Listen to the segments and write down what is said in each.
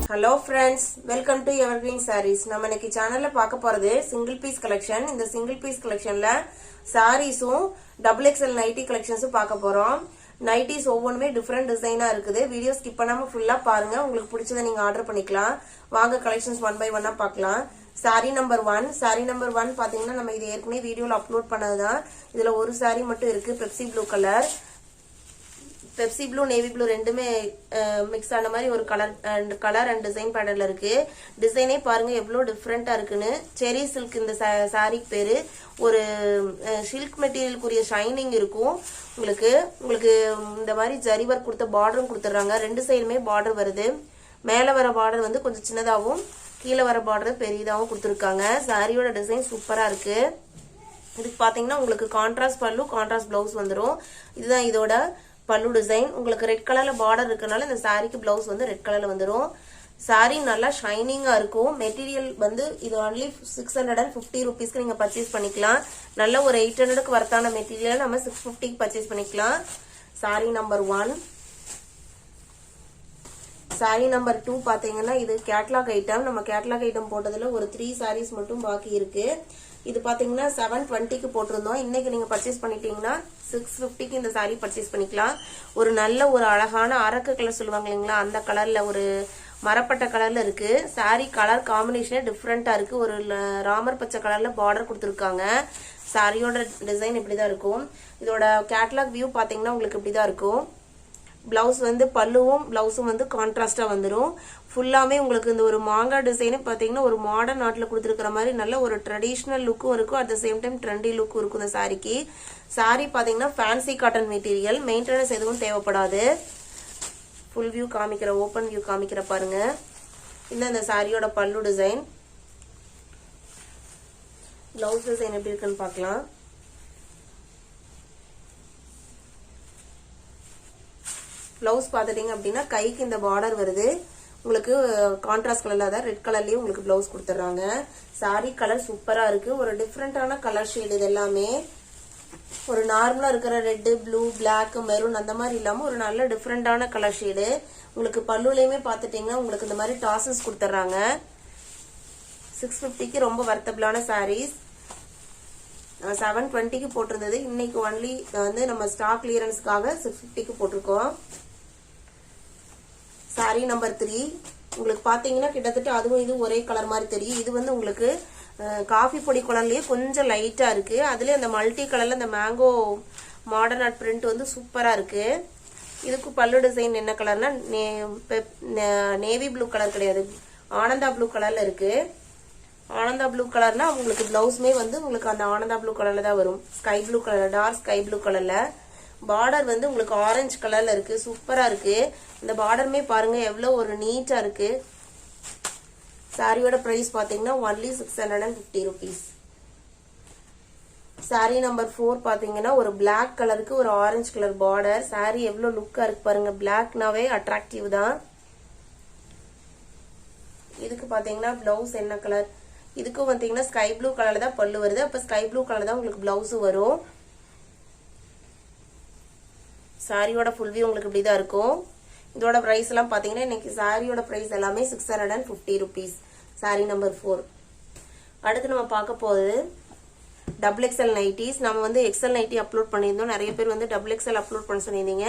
Hello friends, welcome to Evergreen Sarees. நம்ம இன்னைக்கு சேனல்ல பார்க்க போறது சிங்கிள் பீஸ் கலெக்ஷன். இந்த சிங்கிள் பீஸ் கலெக்ஷன்ல சாரீஸும் டபுள் எக்ஸ்எல் நைட்டி கலெக்ஷன்ஸும் பார்க்க போறோம். நைட்டிஸ் ஒவ்வொன்றுமே டிஃப்ரெண்ட் டிசைனா இருக்குது. வீடியோ ஸ்கிப் பண்ணாம ஃபுல்லா பாருங்க. உங்களுக்கு பிடிச்சதை நீங்க ஆர்டர் பண்ணிக்கலாம். வாங்க கலெக்ஷன்ஸ் ஒன் பை ஒன்னா பார்க்கலாம். சாரி நம்பர் ஒன் பாத்தீங்கன்னா நம்ம இது ஏற்கனவே வீடியோல அப்லோட் பண்ணதுதான். இதுல ஒரு சாரி மட்டும் இருக்கு, Pepsi blue colour. Pepsi blue navy blue ரெண்டுமே மிக்ஸ் ஆன மாதிரி ஒரு கலர் அண்ட் டிசைன் பேட்டர்ல இருக்கு. டிசைனே பாருங்க எவ்வளவு டிஃப்ரெண்டா இருக்குன்னு. செரி சில்க் இந்த சாரிக்கு பேரு. ஒரு சில்க் மெட்டீரியலுக்குரிய ஷைனிங் இருக்கும். உங்களுக்கு இந்த மாதிரி ஜரி ஒர்க் கொடுத்த பார்டரும் கொடுத்துட்றாங்க. ரெண்டு சைடுமே பார்டர் வருது. மேல வர பார்டர் வந்து கொஞ்சம் சின்னதாகவும் கீழே வர பார்டர் பெரியதாகவும் கொடுத்துருக்காங்க. சாரியோட டிசைன் சூப்பரா இருக்கு. இதுக்கு பாத்தீங்கன்னா உங்களுக்கு கான்ட்ராஸ்ட் பல்லு, கான்ட்ராஸ்ட் பிளவுஸ் வந்துடும். இதுதான் இதோட பல்லு டிசைன். உங்களுக்கு ரெட் கலர்ல பார்டர் இருக்கனால இந்த சாரிக்கு பிளவுஸ் வந்து ரெட் கலர்ல வந்துடும். சாரி நல்லா ஷைனிங்கா இருக்கும். மெட்டீரியல் வந்து இது ஒன்லி 650 ருபீஸ்க்கு நீங்க பர்ச்சேஸ் பண்ணிக்கலாம். நல்ல ஒரு 800க்கு வர்த்தான மெட்டீரியல் நம்ம 650க்கு பர்ச்சேஸ் பண்ணிக்கலாம். Sorry number 1. சாரி நம்பர் 2 பாத்தீங்கன்னா இது கேட்லாக் ஐட்டம். நம்ம கேட்லாக் ஐட்டம் போட்டதுல ஒரு 3 சாரீஸ் மட்டும் பாக்கி இருக்கு. இது பாத்தீங்கன்னா 720க்கு போட்டிருந்தோம். இன்னைக்கு நீங்க பர்ச்சேஸ் பண்ணிட்டீங்கன்னா 650க்கு இந்த சாரி பர்ச்சேஸ் பண்ணிக்கலாம். ஒரு நல்ல ஒரு அழகான அரக்கு கலர் சொல்லுவாங்க இல்லைங்களா, அந்த கலர்ல ஒரு மரப்பட்ட கலர்ல இருக்கு. சாரி கலர் காம்பினேஷனே டிஃப்ரெண்டா இருக்கு. ஒரு ராமர் பச்சை கலர்ல பார்டர் கொடுத்துருக்காங்க. சாரியோட டிசைன் இப்படிதான் இருக்கும். இதோட கேட்லாக் வியூ பாத்தீங்கன்னா உங்களுக்கு இப்படிதான் இருக்கும். பிளவுஸ் வந்து பல்லுவும் பிளவுஸும் வந்து கான்ட்ராஸ்டா வந்துடும். ஃபுல்லாமே உங்களுக்கு இந்த ஒரு மாங்காய் டிசைனு பாத்தீங்கன்னா ஒரு மாடர்ன் நாட்டில் கொடுத்துருக்கிற மாதிரி நல்ல ஒரு ட்ரெடிஷ்னல் லுக்கும் இருக்கும். At the same time trendy லுக்கும் இருக்கும் இந்த சாரிக்கு. சாரி பாத்தீங்கன்னா ஃபேன்சி காட்டன் மெட்டீரியல், மெயின்டெனன்ஸ் எதுவும் தேவைப்படாது. ஃபுல் வியூ காமிக்கிற, ஓப்பன் வியூ காமிக்கிற பாருங்க. இந்த சாரியோட பல்லு டிசைன். பிளவுஸ் டிசைன் எப்படி இருக்குன்னு பார்க்கலாம். பிளவுஸ் பாத்துட்டீங்க அப்படின்னா கைக்கு இந்த பார்டர் வருது. உங்களுக்கு கான்ட்ராஸ்ட் கலர்ல அதான் ரெட் கலர்லயும் உங்களுக்கு பிளவுஸ் கொடுத்துறாங்க. சாரி கலர் சூப்பரா இருக்கு. ஒரு டிஃப்ரெண்டான கலர் ஷேடு. இது எல்லாமே ஒரு நார்மலா இருக்கிற ரெட், ப்ளூ, பிளாக், மெரூன் அந்த மாதிரி இல்லாம ஒரு நல்ல டிஃப்ரெண்டான கலர் ஷேடு. உங்களுக்கு பல்லுலயுமே பாத்துட்டீங்கன்னா உங்களுக்கு இந்த மாதிரி டாசல்ஸ் கொடுத்துறாங்க. 650க்கு ரொம்ப வர்த்தபிளான சாரீஸ். 720க்கு போட்டிருந்தது. இன்னைக்கு ஒன்லி வந்து நம்ம ஸ்டாக் கிளியரன்ஸ்க்காக 650க்கு போட்டிருக்கோம். Sorry number 3. உங்களுக்கு பாத்தீங்கன்னா கிட்டத்தட்ட அதுவும் இது ஒரே கலர் மாதிரி தெரியும். இது வந்து உங்களுக்கு காஃபி பொடி கலர்லயே கொஞ்சம் லைட்டா இருக்கு. அதுல அந்த மல்டி கலர்ல அந்த மேங்கோ மாடர்ன் ஆர்ட் பிரிண்ட் வந்து சூப்பரா இருக்கு. இதுக்கு பல்லு டிசைன் என்ன கலர்னா நேவி ப்ளூ கலர் கிடையாது, ஆனந்தா ப்ளூ கலர்ல இருக்கு. ஆனந்தா ப்ளூ கலர்னா உங்களுக்கு பிளவுஸ்மே வந்து உங்களுக்கு அந்த ஆனந்தா ப்ளூ கலர்ல தான் வரும். Sky blue colour, dark sky blue கலர்ல. பார்டர் வந்து உங்களுக்கு ஆரஞ்சு கலர்ல இருக்கு. சூப்பரா இருக்கு. இந்த பார்டருமே பாருங்க எவ்வளவு ஒரு நீட்டா இருக்கு. சாரியோட பிரைஸ் பாத்தீங்கன்னா ஒன்லி 650 ருபீஸ். சாரி நம்பர் 4 பாத்தீங்கன்னா ஒரு பிளாக் கலருக்கு ஒரு ஆரஞ்சு கலர் பார்டர். சாரி எவ்வளவு லுக்கா இருக்கு பாருங்க. பிளாக்னாவே அட்ராக்டிவ் தான். இதுக்கு பாத்தீங்கன்னா பிளவுஸ் என்ன கலர், இதுக்கும் பாத்தீங்கன்னா ஸ்கை ப்ளூ கலர்ல தான் பல்லு வருது. அப்ப ஸ்கை ப்ளூ கலர் தான் உங்களுக்கு பிளவுஸ் வரும். சாரியோட ஃபுல் வியூ உங்களுக்கு இப்படிதான் இருக்கும். இதோட பிரைஸ் எல்லாம் பாத்தீங்கன்னா இன்னைக்கு சாரியோட பிரைஸ் எல்லாமே 650 ருபீஸ். Sorry number 4. அடுத்து நம்ம பார்க்க போகுது டபுள் எக்ஸ்எல் நைட்டிஸ். நம்ம வந்து எக்ஸ்எல் நைட்டி அப்லோட் பண்ணியிருந்தோம். நிறைய பேர் வந்து டபுள் எக்ஸ்எல் அப்லோட் பண்ண சொல்லியிருந்தீங்க.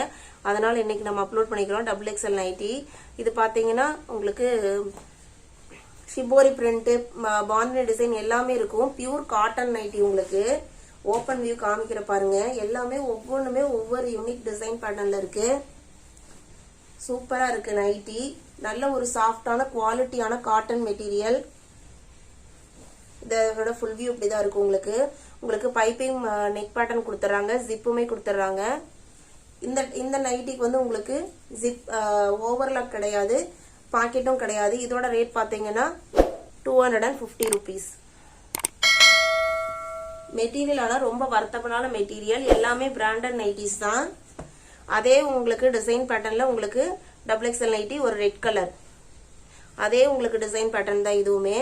அதனால இன்னைக்கு நம்ம அப்லோட் பண்ணிக்கிறோம் டபுள் எக்ஸ்எல் நைட்டி. இது பாத்தீங்கன்னா உங்களுக்கு ஷிபோரி பிரிண்ட், பாந்தினி டிசைன் எல்லாமே இருக்கும். Pure cotton nightie. உங்களுக்கு ஓப்பன் வியூ காமிக்கிற பாருங்க. எல்லாமே ஒவ்வொன்றுமே ஒவ்வொரு யூனிக் டிசைன் பேட்டர்ன்ல இருக்கு. சூப்பரா இருக்கு நைட்டி. நல்ல ஒரு சாஃப்டான குவாலிட்டியான காட்டன் மெட்டீரியல். இதோட ஃபுல் வியூ இப்படிதான் இருக்கும். உங்களுக்கு பைப்பிங் நெக் பேட்டர்ன் கொடுத்துறாங்க, ஜிப்புமே கொடுத்துறாங்க. இந்த நைட்டிக்கு வந்து உங்களுக்கு ஜிப் ஓவர்லாக் கிடையாது, பாக்கெட்டும் கிடையாது. இதோட ரேட் பாத்தீங்கன்னா 250 ருபீஸ். மெட்டீரியல் ஆனா ரொம்ப வர்த்தகமான மெட்டீரியல். எல்லாமே பிராண்டட் நைட்டிஸ் தான். அதே உங்களுக்கு டிசைன் பேட்டர்ன்ல உங்களுக்கு டபுள் எக்ஸ்எல் நைட்டி ஒரு ரெட் கலர். அதே உங்களுக்கு டிசைன் பேட்டர்ன் தான் இதுவுமே.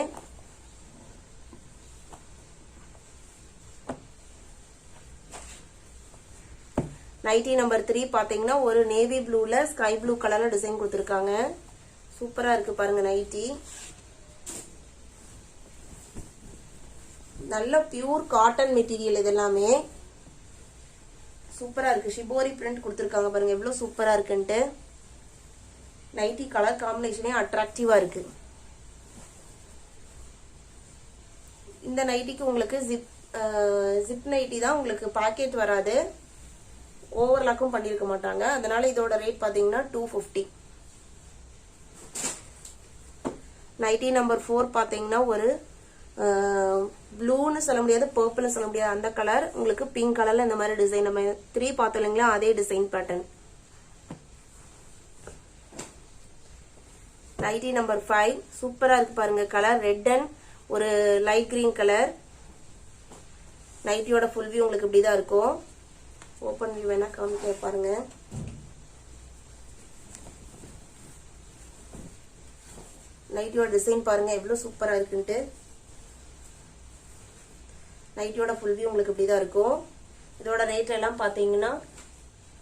நைட்டி நம்பர் 3 பாத்தீங்கன்னா ஒரு நேவி ப்ளூல ஸ்கை ப்ளூ கலர்ல டிசைன் கொடுத்துருக்காங்க. சூப்பரா இருக்கு பாருங்க நைட்டி. நல்ல பியூர் காட்டன் மெட்டீரியல் இது எல்லாமே. சூப்பரா இருக்கு. ஷிபோரி பிரிண்ட் கொடுத்துருக்காங்க பாருங்க எவ்வளவு சூப்பரா இருக்குன்ட்டு. நைட்டி கலர் காம்பினேஷனே அட்ராக்டிவா இருக்கு. இந்த நைட்டிக்கு உங்களுக்கு ஜிப் நைட்டி தான், உங்களுக்கு பாக்கெட் வராது, ஓவர்லாக்கும் பண்ணிருக்க மாட்டாங்க. அதனால இதோட ரேட் பாத்தீங்கன்னா 250. நைட்டி நம்பர் 4 பாத்தீங்கன்னா ஒரு ப்ளூன்னு சொல்ல முடியாது, பர்பிள்னு சொல்ல முடியாது அந்த கலர். உங்களுக்கு பிங்க் கலர்ல இந்த மாதிரி டிசைன், நம்ம 3 பார்த்தோம் இல்லைங்களா, அதே டிசைன் பேட்டர்ன். நைட்டி நம்பர் 5 சூப்பரா இருக்கு பாருங்க. கலர் ரெட் அண்ட் ஒரு லைட் கிரீன் கலர். நைட்டியோட ஃபுல் வியூ உங்களுக்கு இப்படிதான் இருக்கும். ஓபன் வியூ வேணா காமிக்க பாருங்க. நைட்டியோட டிசைன் பாருங்க எவ்வளவு சூப்பரா இருக்குன்ட்டு. நைட்டியோட ஃபுல் வியூ உங்களுக்கு இப்படிதான் இருக்கும். இதோட ரேட் எல்லாம் பாத்தீங்கன்னா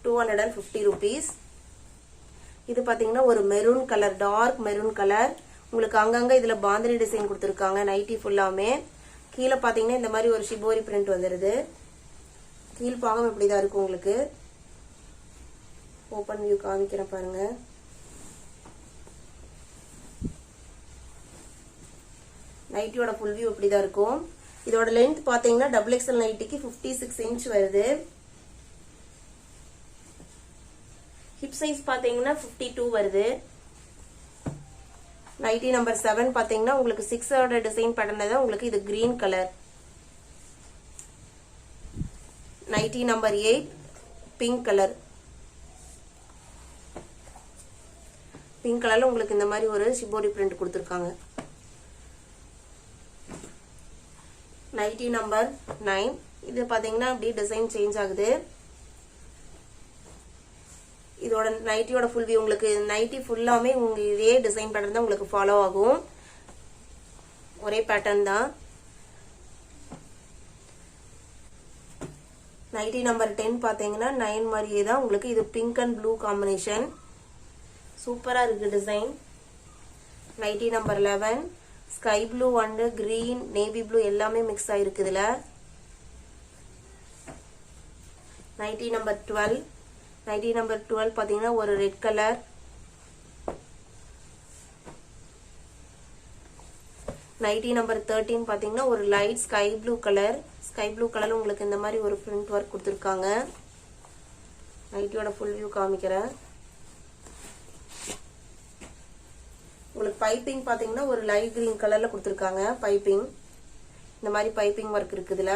250 rupees. இது பாத்தீங்கன்னா ஒரு maroon colour, dark maroon colour. உங்களுக்கு அங்கங்க இதுல பாந்தினி டிசைன் கொடுத்துருக்காங்க நைட்டி ஃபுல்லாமே. கீழே பாத்தீங்கன்னா இந்த மாதிரி ஒரு ஷிபோரி பிரிண்ட் வந்துருது. கீழ் பாகம் இப்படிதான் இருக்கும் உங்களுக்கு. ஓபன் வியூ காமிக்கிறேன் பாருங்க. நைட்டியோட ஃபுல் வியூ இப்படிதான் இருக்கும். இதோட லென்த் பாத்தீங்கன்னா XXL நைட்டிக்கு 56 inch வருது. ஹிப் சைஸ் பாத்தீங்கன்னா 52 வருது. நைட்டி நம்பர் 7 பாத்தீங்கன்னா உங்களுக்கு 6 டிசைன் பேட்டர்ன் தான். உங்களுக்கு இது green colour. Nightie number 8 pink colour. Pink கலர்ல உங்களுக்கு இந்த மாதிரி ஒரு ஷிபோரி பிரிண்ட் கொடுத்துருக்காங்க. நைட்டி நம்பர் 9 இது பாத்தீங்கன்னா அப்படி டிசைன் சேஞ்ச் ஆகுது. இதோட நைட்டியோட ஃபுல் வியூ உங்களுக்கு நைட்டி ஃபுல்லாமே உங்களுக்கு இதே டிசைன் பேட்டர்ன் தான் உங்களுக்கு ஃபாலோ ஆகும். ஒரே பேட்டர்ன் தான். நைட்டி நம்பர் 10 பாத்தீங்கன்னா 9 மாதிரியே தான் உங்களுக்கு. இது பிங்க் அண்ட் ப்ளூ காம்பினேஷன். சூப்பரா இருக்கு design. Nightie number 11 sky blue and green, navy blue எல்லாமே மிக்ஸ் ஆயிருக்கு இதுல. நைட்டி நம்பர் 12 நைட்டி நம்பர் 12 பாத்தீங்கன்னா ஒரு ரெட் கலர். நைட்டி நம்பர் 13 பாத்தீங்கன்னா ஒரு light sky blue colour. Sky blue கலர்ல உங்களுக்கு இந்த மாதிரி ஒரு பிரிண்ட் ஒர்க் கொடுத்துருக்காங்க. நைட்டியோட ஃபுல் வியூ காமிக்கிறேன். உங்களுக்கு பைப்பிங் பாத்தீங்கன்னா ஒரு லைட் கிரீன் கலர்ல கொடுத்துருக்காங்க. பைப்பிங் இந்த மாதிரி பைப்பிங் ஒர்க் இருக்குதுல.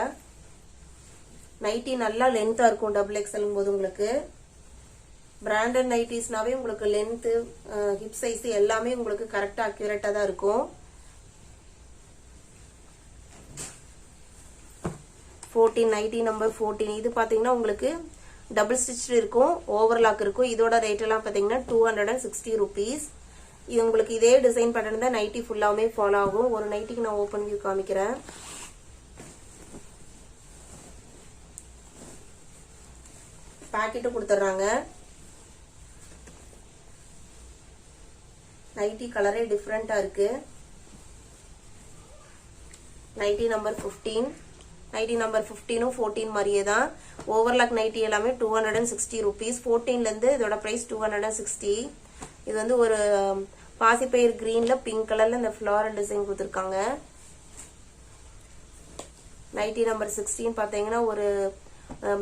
நைட்டி நல்லா லென்த்தா இருக்கும் XXL போது. உங்களுக்கு பிராண்டட் நைட்டிஸ்னாவே உங்களுக்கு லென்த், ஹிப் சைஸ் எல்லாமே உங்களுக்கு கரெக்டா அக்யூரேட்டா தான் இருக்கும். 14 நைட்டி நம்பர் 14 இது பாத்தீங்கன்னா உங்களுக்கு டபுள் ஸ்டிச் இருக்கும், ஓவர்லாக் இருக்கும். இதோட ரேட் எல்லாம் பாத்தீங்கன்னா 260 rupees. இது உங்களுக்கு இதே டிசைன் பேட்டர்ன் தான் நைட்டி ஃபுல்லாமே ஃபாலோ ஆகும். ஒரு நைட்டிக்கு நான் ஓபன் வியூ காமிக்கிறேன். பாக்கெட் கொடுத்துறாங்க. நைட்டி கலரே டிஃபரெண்டா இருக்கு. நைட்டி நம்பர் 15 நைட்டி நம்பர் 15 14 மாதிரியே தான். ஓவர்லாக் நைட்டி எல்லாமே 260 rupees. 14ல இருந்து இதோட பிரைஸ் 260. இது வந்து ஒரு பாசிப்பயிர் கிரீன்ல பிங்க் கலர்ல இந்த ஃபிளாரல் டிசைன் கொடுத்துருக்காங்க. நைட்டி நம்பர் 16 பாத்தீங்கன்னா ஒரு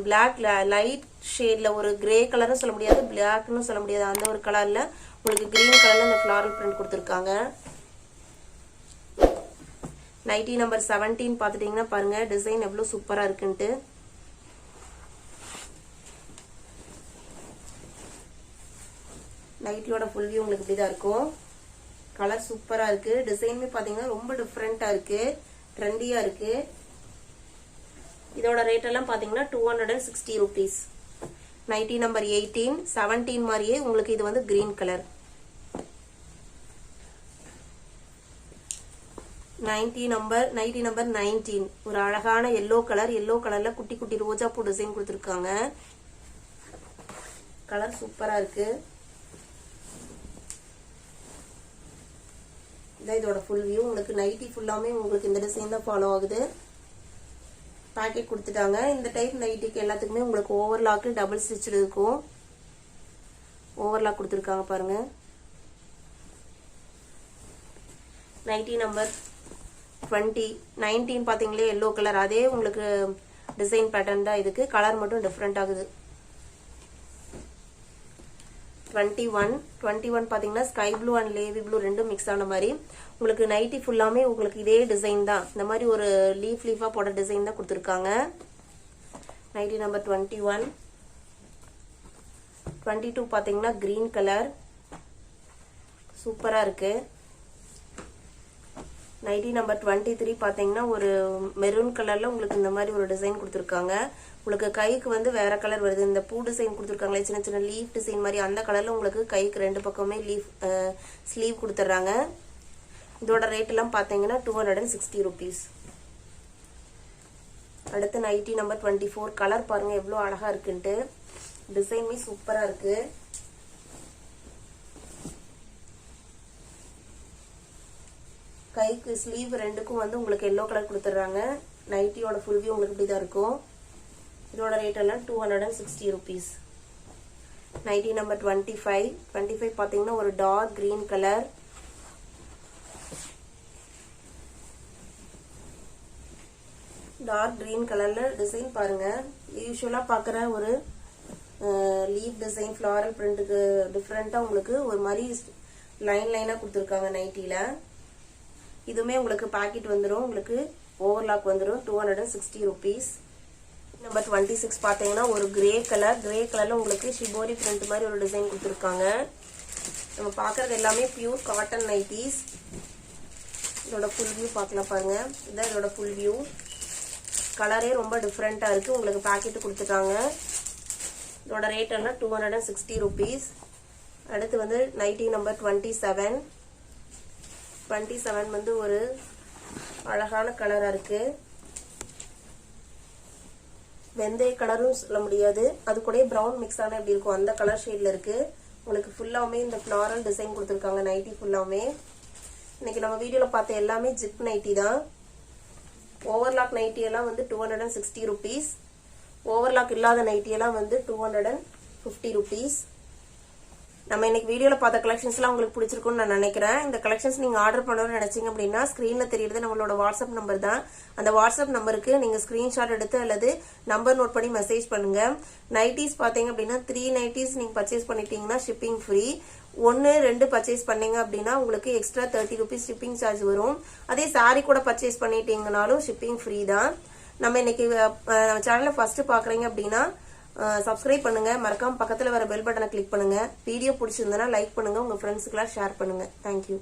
பிளாக் லைட் ஷேட்ல ஒரு கிரே கலர்னு சொல்ல முடியாது, பிளாக்னு சொல்ல முடியாது, அந்த ஒரு கலர்ல உங்களுக்கு கிரீன் கலர்ல இந்த ஃபிளாரல் பிரிண்ட் கொடுத்துருக்காங்க. நைட்டி நம்பர் 17 பாத்துட்டீங்கன்னா பாருங்க டிசைன் எவ்வளவு சூப்பரா இருக்குன்ட்டு. நைட்டியோட ஃபுல் வியூ உங்களுக்கு இப்படிதான் இருக்கும். கலர் சூப்பரா இருக்கு. டிசைனுமே பாத்தீங்கன்னா ரொம்ப டிஃபரெண்டா இருக்கு, ட்ரெண்டியா இருக்கு. இதோட ரேட் எல்லாம் பாத்தீங்கன்னா 260 rupees. நைட்டி நம்பர் 18 17 மாதிரியே உங்களுக்கு இது வந்து கிரீன் கலர். நைட்டி நம்பர் 19 ஒரு அழகான எல்லோ கலர். எல்லோ கலர்ல குட்டி குட்டி ரோஜா பூ டிசைன் கொடுத்துருக்காங்க. கலர் சூப்பரா இருக்கு. இதான் இதோட ஃபுல் வியூ. உங்களுக்கு நைட்டி ஃபுல்லாமே உங்களுக்கு இந்த டிசைன் தான் ஃபாலோ ஆகுது. பாக்கெட் கொடுத்துட்டாங்க. இந்த டைப் நைட்டிக்கு எல்லாத்துக்குமே உங்களுக்கு ஓவர்லாக்கு டபுள் ஸ்டிச் இருக்கும். ஓவர்லாக் கொடுத்துருக்காங்க பாருங்க. நைட்டி நம்பர் 20 19 பாத்தீங்களே எல்லோ கலர், அதே உங்களுக்கு டிசைன் பேட்டர்ன் தான். இதுக்கு கலர் மட்டும் டிஃப்ரெண்ட் ஆகுது. 21 பாத்தீங்கன்னா sky blue and navy blue ரெண்டும் மிக்ஸ் ஆன மாதிரி உங்களுக்கு நைட்டி ஃபுல்லாமே உங்களுக்கு இதே டிசைன் தான். இந்த மாதிரி ஒரு லீஃபா போட டிசைன் தான் கொடுத்துருக்காங்க. Nightie number 21. 22 பாத்தீங்கன்னா கிரீன் கலர் சூப்பரா இருக்கு. நைட்டி நம்பர் 23 பாத்தீங்கன்னா ஒரு மெரூன் கலர்ல உங்களுக்கு இந்த மாதிரி ஒரு டிசைன் கொடுத்துருக்காங்க. உங்களுக்கு கைக்கு வந்து வேற கலர் வருது. இந்த பூ டிசைன் கொடுத்துருக்காங்களே சின்ன சின்ன லீஃப் டிசைன் மாதிரி, அந்த கலர்ல உங்களுக்கு கைக்கு ரெண்டு பக்கமே லீஃப் ஸ்லீவ் கொடுத்துட்றாங்க. இதோட ரேட் எல்லாம் பாத்தீங்கன்னா 260 rupees. அடுத்து நைட்டி நம்பர் 24. கலர் பாருங்க எவ்வளவு அழகா இருக்குன்ட்டு. டிசைனுமே சூப்பரா இருக்கு. கைக்கு ஸ்லீவ் ரெண்டுக்கும் வந்து உங்களுக்கு எல்லோ கலர் கொடுத்துட்றாங்க. நைட்டியோட ஃபுல் வியூ உங்களுக்கு இப்படிதான் இருக்கும். இதோட ரேட் எல்லாம் 260 rupees. நைட்டி நம்பர் 25 பாத்தீங்கன்னா ஒரு dark green colour. Dark green கலர்ல டிசைன் பாருங்க. யூஸ்வலா பாக்குற ஒரு லீஃப் டிசைன் ஃபிளாரல் பிரிண்ட்டுக்கு டிஃப்ரெண்டா உங்களுக்கு ஒரு மாதிரி லைனா கொடுத்துருக்காங்க நைட்டில. இதுமே உங்களுக்கு பாக்கெட் வந்துடும். உங்களுக்கு ஓவர்லாக் வந்துடும். 260 rupees. நம்பர் 26 பாத்தீங்கன்னா ஒரு கிரே கலர்ல உங்களுக்கு ஷிபோரி பிரிண்ட் மாதிரி ஒரு டிசைன் கொடுத்துருக்காங்க. நம்ம பாக்குறது எல்லாமே பியூர் காட்டன் நைட்டிஸ். இதோட ஃபுல் வியூ பார்க்கலாம் பாருங்க. இதான் இதோட ஃபுல் வியூ. கலரே ரொம்ப டிஃப்ரெண்டா இருக்கு. உங்களுக்கு பாக்கெட் கொடுத்துட்டாங்க. இதோட ரேட் எல்லாம் 260 rupees. அடுத்து வந்து நைட்டி நம்பர் 27 வந்து ஒரு அழகான கலரா இருக்கு. வெந்தய கலரும் சொல்ல முடியாது, அது கூட பிரவுன் மிக்ஸ் ஆன எப்படி இருக்கும் அந்த கலர் ஷேட்ல இருக்கு. உங்களுக்கு ஃபுல்லாமே இந்த ஃபிளாரல் டிசைன் கொடுத்துருக்காங்க நைட்டி ஃபுல்லாமே. இன்னைக்கு நம்ம வீடியோல பார்த்த எல்லாமே ஜிப் நைட்டி தான். ஓவர்லாக் நைட்டி எல்லாம் வந்து 260 rupees. ஓவர்லாக் இல்லாத நைட்டி எல்லாம் வந்து 250 rupees. நம்ம இன்னைக்கு வீடியோல பார்த்த கலெக்ஷன்ஸ் எல்லாம் உங்களுக்கு பிடிச்சிருக்கும்னு நான் நினைக்கிறேன். இந்த கலெக்ஷன்ஸ் நீங்க ஆர்டர் பண்ணணும்னு நினைச்சீங்க அப்படின்னா ஸ்கிரீன்ல தெரியுறது நம்மளோட வாட்ஸ்அப் நம்பர் தான். அந்த வாட்ஸ்அப் நம்பருக்கு நீங்க ஸ்கிரீன்ஷாட் எடுத்து அல்லது நம்பர் நோட் பண்ணி மெசேஜ் பண்ணுங்க. நைட்டிஸ் பாத்தீங்க அப்படின்னா 3 நைட்டிஸ் நீங்க பர்ச்சேஸ் பண்ணிட்டீங்கன்னா ஷிப்பிங் ஃப்ரீ. 1-2 பர்ச்சேஸ் பண்ணீங்க அப்படின்னா உங்களுக்கு எக்ஸ்ட்ரா 30 rupees ஷிப்பிங் சார்ஜ் வரும். அதே சாரி கூட பர்ச்சேஸ் பண்ணிட்டீங்கனாலும் ஷிப்பிங் ஃப்ரீ தான். நம்ம இன்னைக்கு சேனலை ஃபர்ஸ்ட் பாக்குறீங்க அப்படின்னா சப்ஸ்கிரைப் பண்ணுங்க. மறக்காம பக்கத்துல வர பெல் பட்டனை கிளிக் பண்ணுங்க. வீடியோ பிடிச்சிருந்தனா லைக் பண்ணுங்க. உங்க ஃப்ரெண்ட்ஸ்க்குலாம் ஷேர் பண்ணுங்க. தேங்க்யூ.